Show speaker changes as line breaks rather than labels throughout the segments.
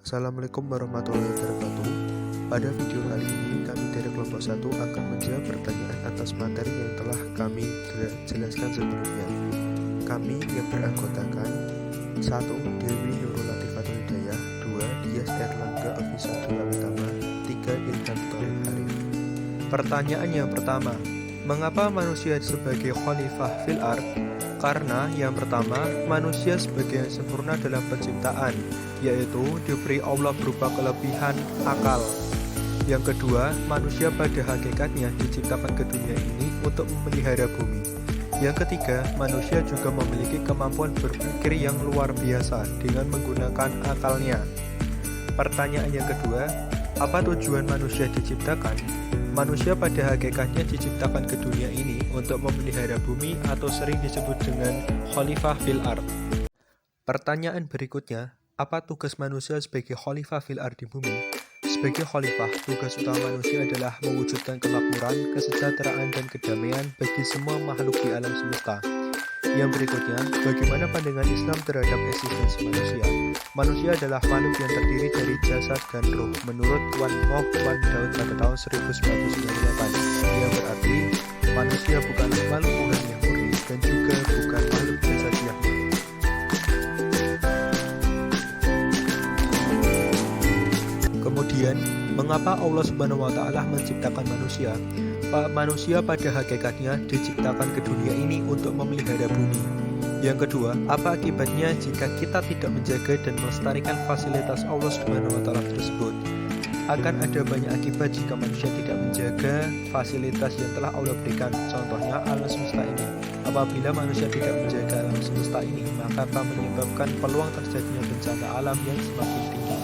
Assalamualaikum warahmatullahi wabarakatuh. Pada video kali ini kami dari kelompok 1 akan menjawab pertanyaan atas materi yang telah kami jelaskan sebelumnya. Kami yang beranggotakan 1. Dewi Nurul Latifatul Hidayah, 2. Dias Erlangga Official Utama, 3. Ilham Thohir Arif. Pertanyaan yang pertama, mengapa manusia sebagai khalifah fil ard? Karena yang pertama, manusia sebagai yang sempurna dalam penciptaan, yaitu diberi Allah berupa kelebihan akal. Yang kedua, manusia pada hakikatnya diciptakan ke dunia ini untuk memelihara bumi. Yang ketiga, manusia juga memiliki kemampuan berpikir yang luar biasa dengan menggunakan akalnya. Pertanyaan yang kedua, apa tujuan manusia diciptakan? Manusia pada hakikatnya diciptakan ke dunia ini untuk memelihara bumi atau sering disebut dengan khalifah fil ard. Pertanyaan berikutnya, apa tugas manusia sebagai khalifah fil ard di bumi? Sebagai khalifah, tugas utama manusia adalah mewujudkan kemakmuran, kesejahteraan, dan kedamaian bagi semua makhluk di alam semesta. Yang berikutnya, bagaimana pandangan Islam terhadap eksistensi manusia? Manusia adalah makhluk yang terdiri dari jasad dan roh menurut Wan Daud pada tahun 1998, yang berarti manusia bukanlah makhluk Tuhan yang murni dan juga bukan makhluk jasadiah murni. Kemudian, mengapa Allah Subhanahu wa Ta'ala menciptakan manusia? Manusia pada hakikatnya diciptakan ke dunia ini untuk memelihara bumi. Yang kedua, apa akibatnya jika kita tidak menjaga dan melestarikan fasilitas Allah Subhanahu wa Ta'ala tersebut? Akan ada banyak akibat jika manusia tidak menjaga fasilitas yang telah Allah berikan, contohnya alam semesta ini. Apabila manusia tidak menjaga alam semesta ini, maka akan menyebabkan peluang terjadinya bencana alam yang semakin tinggi.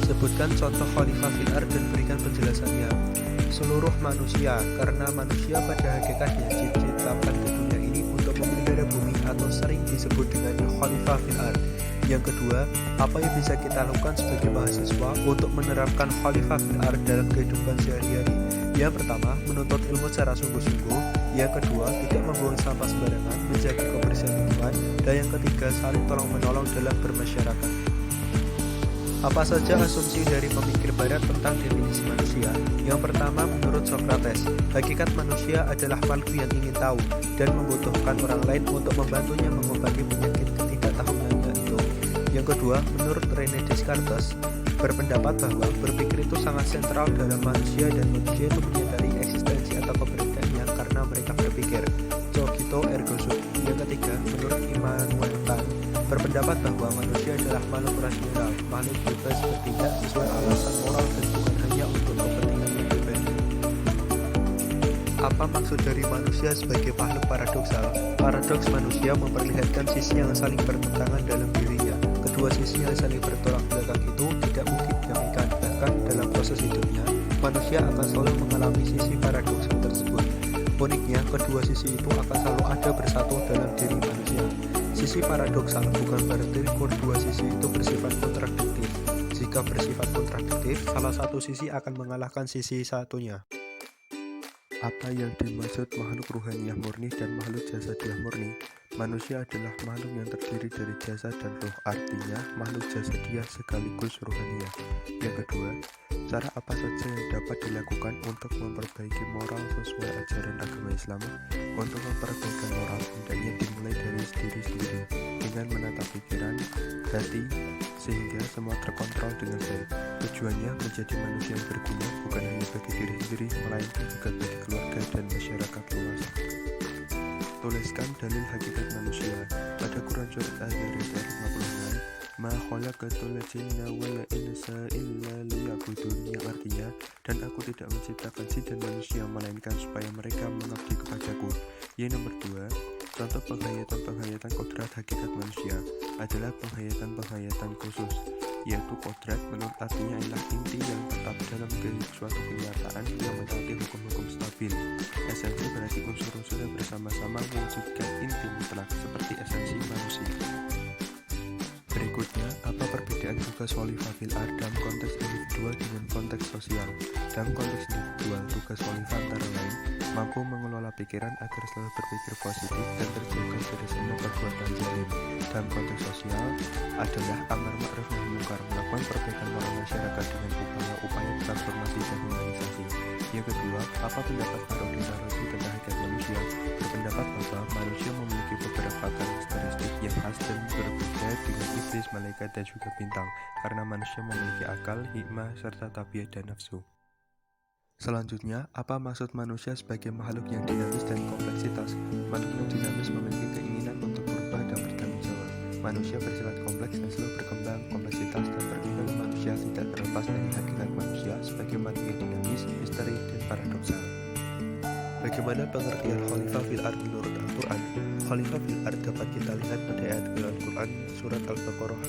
Sebutkan contoh khalifah fil ard dan berikan penjelasannya. Seluruh manusia, karena manusia pada hakikatnya diciptakan ke dunia ini untuk memelihara bumi atau sering disebut dengan khalifah fil ard. Yang kedua, apa yang bisa kita lakukan sebagai mahasiswa untuk menerapkan khalifah fil ard dalam kehidupan sehari-hari? Yang pertama, menuntut ilmu secara sungguh-sungguh. Yang kedua, tidak membuang sampah sembarangan, menjaga kebersihan lingkungan. Dan yang ketiga, saling tolong-menolong dalam bermasyarakat. Apa saja asumsi dari pemikir barat tentang definisi manusia? Yang pertama, menurut Socrates, hakikat manusia adalah makhluk yang ingin tahu dan membutuhkan orang lain untuk membantunya mengobati penyakit ketidaktahuannya itu. Yang kedua, menurut René Descartes, berpendapat bahwa berpikir itu sangat sentral dalam manusia dan manusia itu menyadari eksistensi atau keberadaannya karena mereka berpikir. Cogito ergo sum. Yang ketiga, menurut Immanuel Kant, berpendapat bahwa manusia adalah makhluk rasional, makhluk bebas bertindak sesuai alasan moral dan bukan hanya untuk kepentingannya pribadi. Apa maksud dari manusia sebagai makhluk paradoksal? Paradoks manusia memperlihatkan sisi yang saling bertentangan dalam dirinya. Kedua sisi yang saling bertolak belakang itu tidak mungkin didamaikan, bahkan dalam proses hidupnya, manusia akan selalu mengalami sisi paradoksal tersebut. Uniknya, kedua sisi itu akan selalu ada bersatu dalam diri manusia. Sisi paradoksal bukan berarti kedua sisi itu bersifat kontradiktif. Jika bersifat kontradiktif, salah satu sisi akan mengalahkan sisi satunya. Apa yang dimaksud makhluk ruhaniyah murni dan makhluk jasadiah murni? Manusia adalah makhluk yang terdiri dari jasad dan roh, artinya makhluk jasadiah sekaligus ruhaniyah. Yang kedua, cara apa saja yang dapat dilakukan untuk memperbaiki moral sesuai ajaran agama Islam? Untuk memperbaiki moral, hendaknya dimulai dari diri sendiri dengan menata pikiran, hati, sehingga semua terkontrol dengan baik. Tujuannya menjadi manusia yang berguna bukan hanya bagi diri sendiri, melainkan juga bagi keluarga dan masyarakat luas. Tuliskan dalil hakikat manusia. Pada Quran surat Al-Zariyat ayat 56, Ma khalaqatul jinna wal insa illa liya'budun, yang artinya, dan aku tidak menciptakan jin dan manusia melainkan supaya mereka mengabdi kepadaku. Yang nomor 2, contoh penghayatan kodrat hakikat manusia adalah penghayatan khusus, yaitu kodrat menurut artinya adalah inti yang tetap dalam suatu kenyataan yang mentaati hukum-hukum stabil. Esensi berarti unsur-unsur yang bersama-sama mewujudkan inti mutlak seperti esensi manusia. Berikutnya, apa perbedaan tugas khalifah fil ard dalam konteks individual dengan konteks sosial? Dalam konteks individual, tugas khalifah antara lain mampu mengelola pikiran agar selalu berpikir positif dan terjauhkan dari semua perbuatan zalim. Dalam konteks sosial adalah amar ma'ruf nahi munkar, pendapat Parodi Razi tentang hakikat manusia berpendapat bahwa manusia memiliki beberapa karakteristik yang khas dan berbeda dengan iblis, malaikat, dan juga bintang, karena manusia memiliki akal, hikmah, serta tabiat dan nafsu. Selanjutnya, apa maksud manusia sebagai makhluk yang dinamis dan kompleksitas? Makhluk yang dinamis memiliki keinginan untuk berubah dan bertanggung jawab. Manusia bersifat kompleks dan selalu berkembang. Kompleksitas dan perkembangan manusia tidak terlepas dari hakikat manusia sebagai makhluk yang dinamis, misteri, dan paradoksal. Bagaimana pengertian Khalifah fil Ard menurut Al-Quran? Khalifah fil Ard dapat kita lihat pada ayat Al-Quran surat Al-Baqarah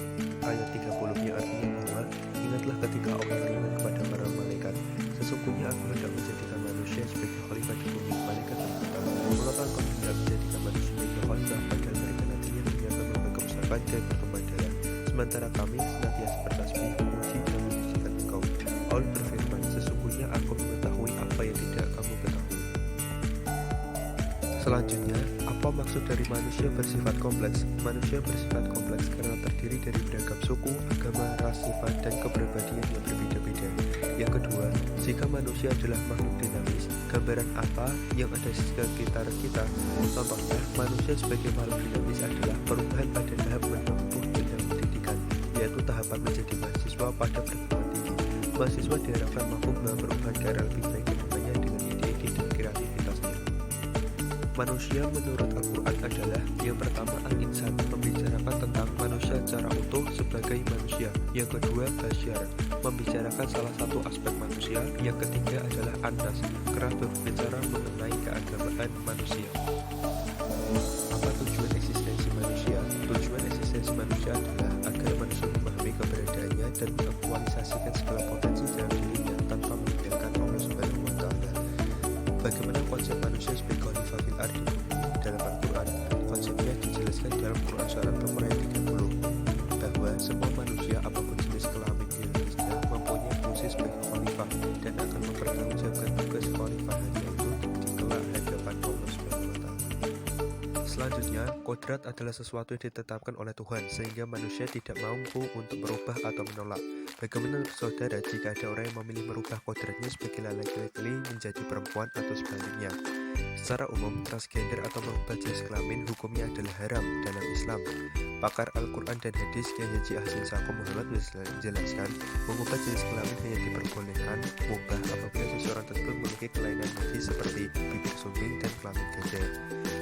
ayat 30 yang artinya bahwa ingatlah ketika Allah berfirman kepada para malaikat, sesungguhnya aku hendak menjadikan manusia sebagai khalifah di bumi. Malaikat berkata, mengapa engkau tidak menjadikan manusia sebagai khalifah, padahal mereka nantinya akan membawa kebesaran dan berkembang daya, sementara kami senantiasa bertasbih, memuji dan mensucikan engkau. Allah berfirman, sesungguhnya aku mengetahui apa yang tidak kamu ketahui. Selanjutnya, apa maksud dari manusia bersifat kompleks? Manusia bersifat kompleks karena terdiri dari beragam suku, agama, ras, sifat, dan kepribadian yang berbeda-beda. Yang kedua, jika manusia adalah makhluk dinamis, gambaran apa yang ada di sekitar kita? Contohnya, manusia sebagai makhluk dinamis adalah perubahan pada tahap menempuh jenjang pendidikan, yaitu tahapan menjadi mahasiswa pada perguruan tinggi. Mahasiswa diharapkan mampu berubah ke arah lebih baik kedepannya dengan ide-ide dan kreativitasnya. Manusia menurut Al-Quran adalah yang pertama al-insan, membicarakan tentang manusia secara utuh sebagai manusia. Yang kedua basyar, membicarakan salah satu aspek manusia. Yang ketiga adalah an-nas, kerap berbicara mengenai keagamaan manusia. Apa tujuan eksistensi manusia? Tujuan eksistensi manusia adalah agar manusia memahami keberadaannya dan mengaktualisasikan segala potensi dalam dirinya tanpa meninggalkan Allah Subhanahu wa Ta'ala. Bagaimana konsep manusia sebagai khalifah fil ard di bumi? Dalam Al-Quran, konsepnya dijelaskan dalam Quran surat Al-Baqarah ayat 30 bahwa semua manusia apapun jenis kelamin jenisnya mempunyai fungsi sebagai khalifah dan akan mempertanggungjawabkan tugas khalifahannya itu di kelak hadapan Allah Subhanahu wa Ta'ala. Selanjutnya, kodrat adalah sesuatu yang ditetapkan oleh Tuhan sehingga manusia tidak mampu untuk berubah atau menolak. Bagaimana saudara jika ada orang yang memilih merubah kodratnya sebagai laki-laki menjadi perempuan atau sebaliknya? Secara umum, transgender atau merubah jenis kelamin hukumnya adalah haram dalam Islam. Pakar Al-Quran dan Hadis Kiai Haji Ahsan Saqo Muhammad menjelaskan, mengubah jenis kelamin hanya diperbolehkan mubah apabila seseorang tersebut memiliki kelainan medis seperti bibir sumbing dan kelamin ganda.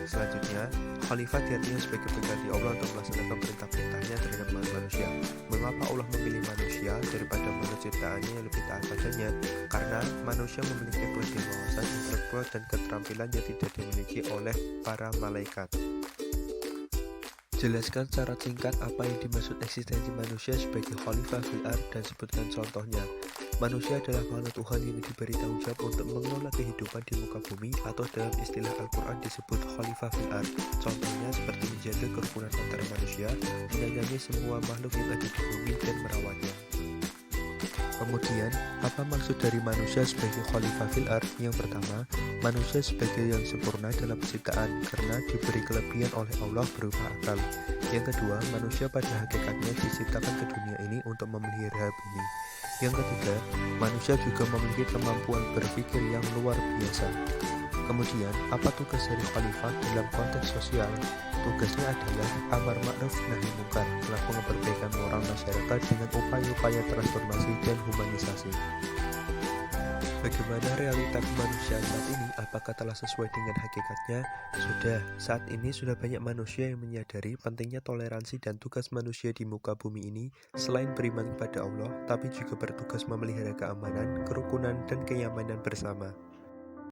Selanjutnya, khalifah diartikan sebagai pengganti Allah untuk melaksanakan perintah-perintahnya terhadap manusia. Mengapa Allah memilih manusia daripada makhluk ciptaannya yang lebih taat padanya? Karena manusia memiliki kelebihan wawasan intelektual dan keterampilan yang tidak dimiliki oleh para malaikat. Jelaskan secara singkat apa yang dimaksud eksistensi manusia sebagai khalifah fil ard dan sebutkan contohnya. Manusia adalah makhluk Tuhan yang diberi tanggung jawab untuk mengelola kehidupan di muka bumi, atau dalam istilah Al-Quran disebut khalifah fil ard. Contohnya seperti menjaga kerukunan antara manusia, menyayangi semua makhluk yang ada di bumi dan merawatnya. Kemudian, apa maksud dari manusia sebagai khalifah fil ard? Yang pertama, manusia sebagai yang sempurna dalam penciptaan karena diberi kelebihan oleh Allah berupa akal. Yang kedua, manusia pada hakikatnya diciptakan ke dunia ini untuk memelihara bumi. Yang ketiga, manusia juga memiliki kemampuan berpikir yang luar biasa. Kemudian, apa tugas dari khalifah dalam konteks sosial? Tugasnya adalah amar ma'ruf nahi munkar, melakukan perbaikan moral masyarakat dengan upaya-upaya transformasi dan humanisasi. Bagaimana realita kemanusiaan saat ini? Apakah telah sesuai dengan hakikatnya? Sudah, saat ini sudah banyak manusia yang menyadari pentingnya toleransi dan tugas manusia di muka bumi ini selain beriman kepada Allah, tapi juga bertugas memelihara keamanan, kerukunan, dan kenyamanan bersama.